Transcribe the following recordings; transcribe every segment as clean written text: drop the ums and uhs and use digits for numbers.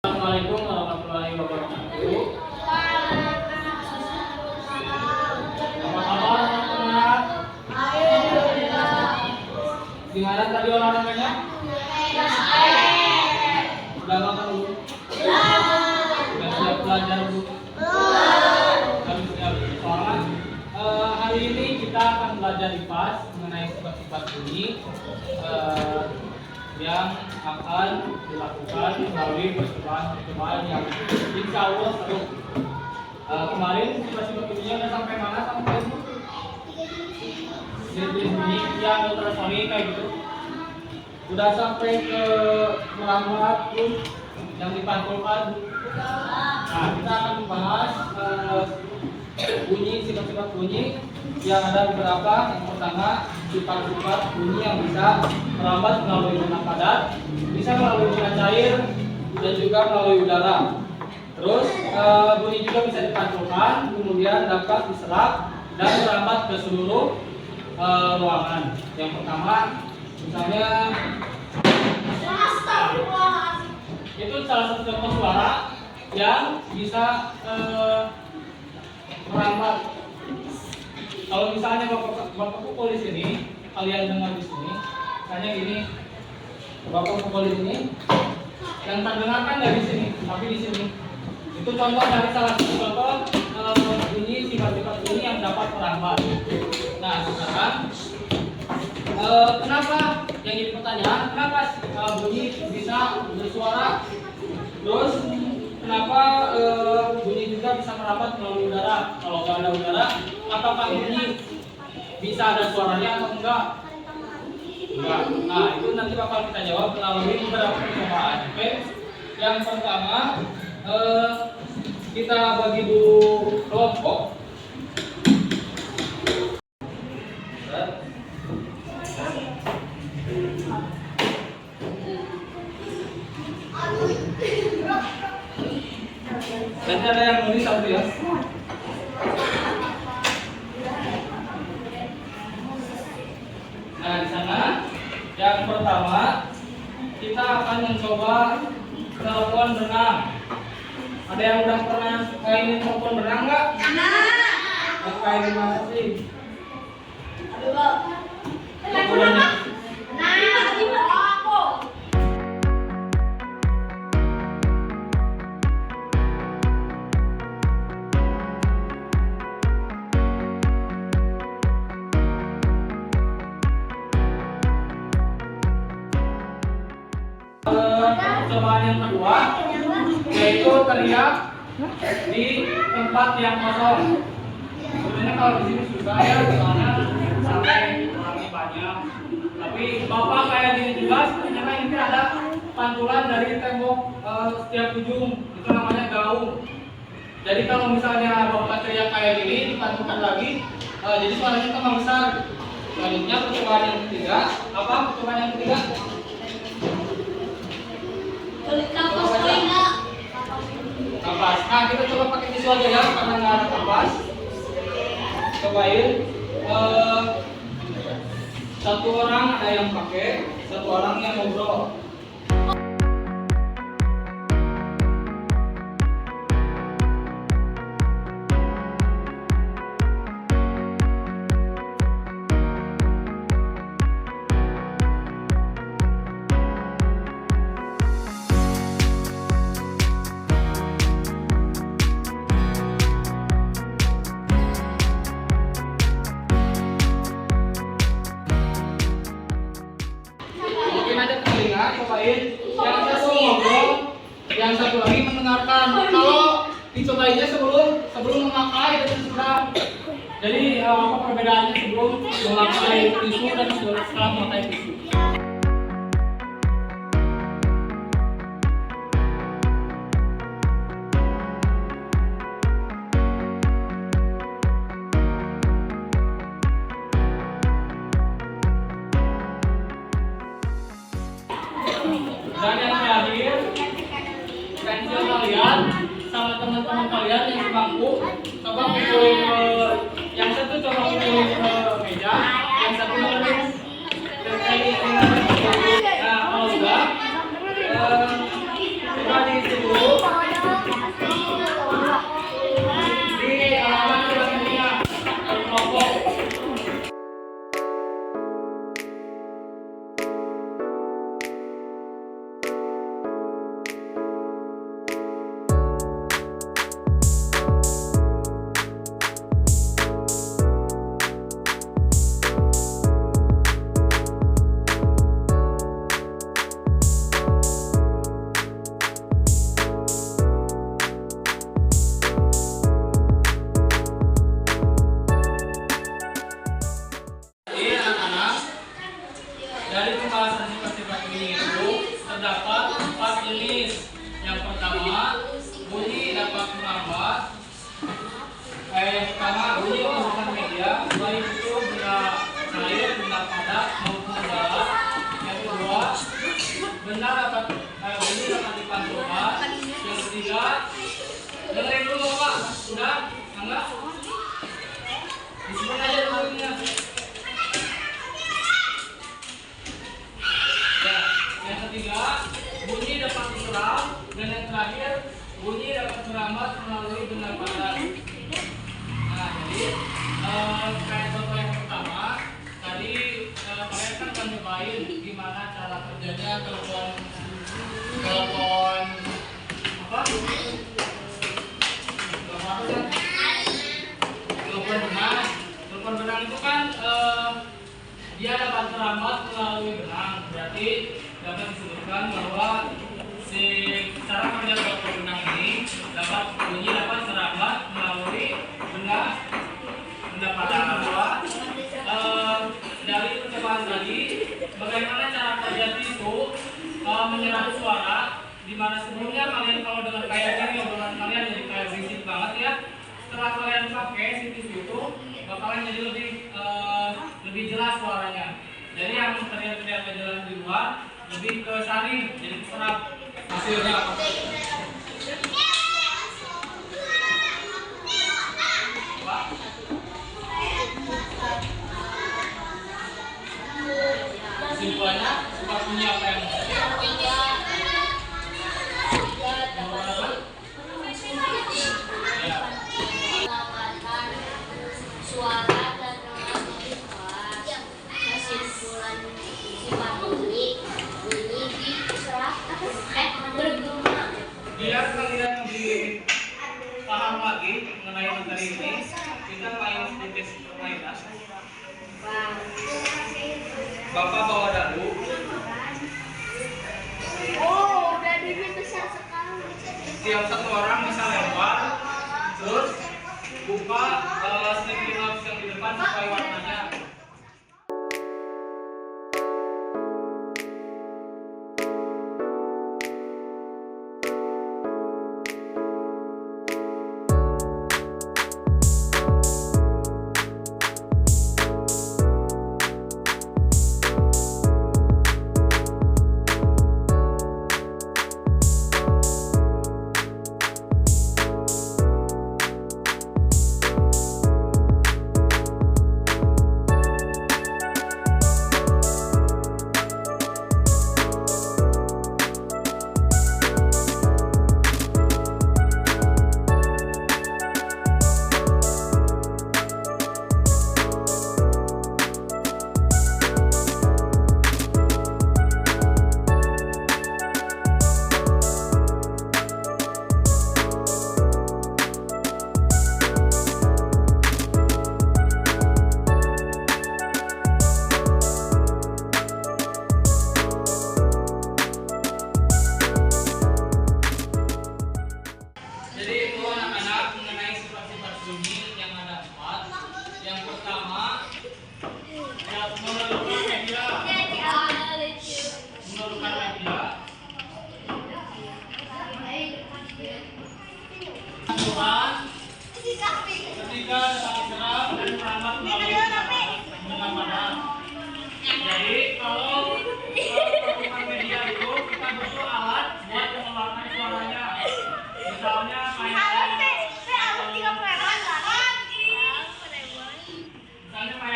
Assalamualaikum warahmatullahi wabarakatuh. Apa kabar anak-anak? Gimana tadi olahraganya? Sudah makan dulu? Sudah siap belajar dulu? Sudah siap sholat? Hari ini kita akan belajar IPAS mengenai sifat-sifat bunyi yang akan dilakukan melalui percobaan yang insya Allah seru. Kemarin sifat-sifat bunyinya udah sampai mana? Sampai jenis bunyi yang ultrasonik kayak gitu. Udah sampai ke melambat pun yang dipantulkan. Nah, kita akan membahas bunyi, sifat-sifat bunyi yang ada beberapa. Yang pertama, sifat-sifat bunyi yang bisa merambat melalui zona padat, bisa melalui zona cair, dan juga melalui udara. Terus bunyi juga bisa dipantulkan, kemudian dapat diserap dan merambat ke seluruh ruangan. Yang pertama, misalnya itu salah satu contoh suara yang bisa merambat. Kalau misalnya bapak pukul di sini, kalian dengar di sini, misalnya gini, bapak pukul di sini, yang terdengar kan dari sini, tapi di sini. Itu contoh dari salah satu contoh bunyi, sifat-sifat bunyi yang dapat merambat. Nah, sekarang kenapa yang jadi pertanyaan, kenapa bunyi bisa bersuara? Terus kenapa bunyi juga bisa merambat melalui udara? Kalau nggak ada udara, apakah bunyi bisa ada suaranya atau enggak? Enggak. Nah, itu nanti bakal kita jawab melalui beberapa percobaan. Oke. Yang pertama, kita bagi dulu kelompok. Nanti ada yang nulis satu ya. Nah, di sana yang pertama kita akan mencoba telepon benang. Ada yang udah pernah mainin telepon benang nggak? Kayak gimana sih? Percobaan yang kedua yaitu teriak di tempat yang kosong. Sebenarnya kalau di sini susah ya, soalnya sampai orangnya banyak. Tapi bapak kayak gini juga, ternyata ini ada pantulan dari tembok setiap ujung, itu namanya gaung. Jadi kalau misalnya bapak teriak kayak gini, dipantulkan lagi, jadi suaranya tambah besar. Selanjutnya percobaan yang ketiga, apa percobaan yang ketiga? Kapas. Nah, kita coba pakai tisu aja ya, karena nggak ada kapas. Cobain. Satu orang ada yang pakai, satu orang yang ngobrol. Cobain, yang satu ngobrol, yang satu lagi mendengarkan. Kalau dicobainnya sebelum memakai dan setelah. Jadi apa perbedaannya sebelum memakai tisu dan setelah memakai tisu? Dan yang terakhir, pensil kalian sama teman-teman kalian yang sebangku, coba pukulin yang satu coba pukulin ke meja, yang satu nulis. Nah, kalau sudah, coba diisi dulu. bunyi dapat dipantulkan. Yang ketiga, dengerin dulu Pak. Udah? Enggak? Disebut aja bunyinya. Ya, yang ketiga, bunyi dapat diserap, dan yang terakhir, bunyi dapat merambat melalui benda padat. Nah, jadi kayak contoh yang pertama, tadi kalian kan akan nyobain gimana cara kerjanya telepon apa? Telepon benang. Telepon benang itu kan dia dapat merambat melalui benang. Berarti dapat disebutkan bahwa cara kerja telepon benang ini bunyi dapat merambat melalui benda padat. Bahwa dari percobaan tadi, bagaimana cara kerja tisu menyerap suara, di mana sebelumnya kalian kalau dengar kayak gini obrolan kalian jadi kayak berisik banget ya. Setelah kalian pakai si tisu itu, bakalan jadi lebih jelas suaranya. Jadi yang terlihat jelas di luar lebih ke saring, jadi keserap. Hasilnya apa? Kesimpulannya, suka punya apa yang suara dan kesimpulan sifat bunyi diserap bergema. Biar kalian lebih paham lagi mengenai materi ini, kita main sedikit permainan. Bapak bawa dadu. Oh, dadunya besar sekali. Setiap satu orang bisa lempar, terus buka sticky notes yang di depan sesuai warnanya. Ketika dapat diserap dan merambat melalui benda padat. Jadi kalau perlukan media itu kita butuh alat buat mewarnai suaranya. Misalnya kayak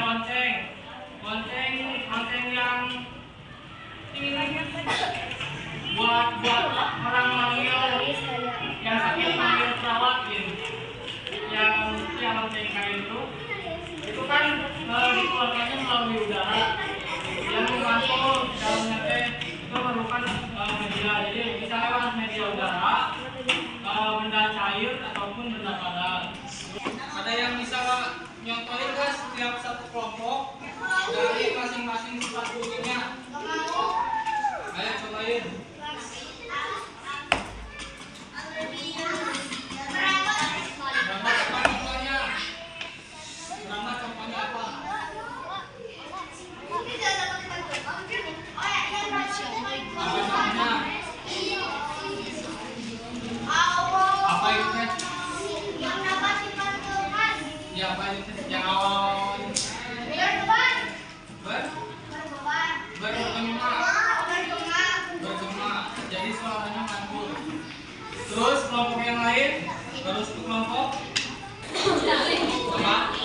lonceng yang buat orang manggil yang sakit manggil perawat gitu. Yang lonceng kayak itu kan dikeluarkannya melalui udara. Yang memantau dalamnya itu merupakan media, jadi bisa lewat media udara, benda cair ataupun benda padat. Ada yang bisa nyontohin guys setiap satu kelompok dari masing-masing sifat bunyinya. Ayo cobain. Berapa contohnya apa? Apa itu? Yang dapat dipantulkan. Ya apa itu? Yang awal. Bergema. kelompok yang lain? Baru satu kelompok? Coba.